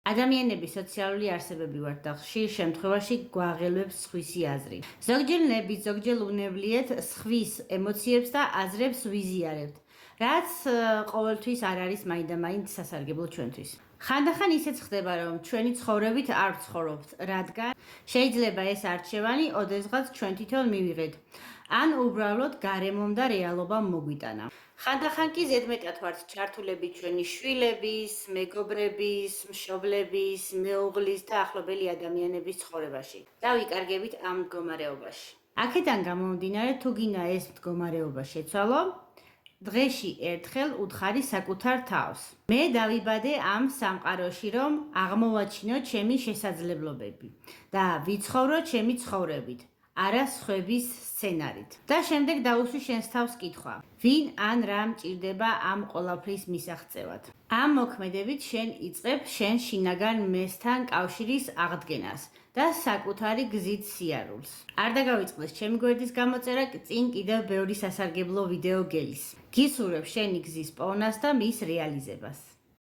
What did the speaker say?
ადამიანები სოციალური არსებები ვართ და ხშირ შემთხვევაში გვაღელვებს სხვისი აზრი. ზოგჯერ ნებით, ზოგჯერ უნებლიეთ სხვის ემოციებს და აზრებს ვიზიარებთ, რაც ყოველთვის არ არის მაინდამაინც სასარგებლო ჩვენთვის. ხანდახან ისეც ხდება, რომ ჩვენი ცხოვრებით არ ვცხოვრობთ, რადგან შეიძლება ეს არჩევანი ოდესღაც ჩვენ თვითონ მივიღეთ, ან უბრალოდ გარემომ და რეალობამ მოგვიტანა. ხანდახან კი ზედმეტად ვართ ჩართულები ჩვენი შვილების, მეგობრების, მშობლების, მეუღლის და ახლობელი ადამიანების ცხოვრებაში და ვიკარგებით ამ მდგომარეობაში. აქედან გამომდინარე, თუ გინდა ეს მდგომარეობა შეცვალო, დღეში ერთხელ უთხარი საკუთარ თავს. მე დავიბადე ამ სამყაროში, რომ აღმოვაჩინო ჩემი შესაძლებლობები და ვიცხოვრო ჩემი ცხოვრებით, არა სხვების სცენარით. და შემდეგ დაუსვი შენს თავს კითხვა, ვინ ან რა მჭირდება ამ ყველაფრის მისაღწევად. ამ მოქმედებით შენ იწყებ შენ შინაგან მესთან კავშირის აღდგენას და საკუთარი გზით სიარულს. არ დაგავიწყდეს ჩემი გვერდის გამოწერა, წინ კიდევ ბევრი სასარგებლო ვიდეო გელის. გისურვებ შენი გზის პოვნას და მის რეალიზებას.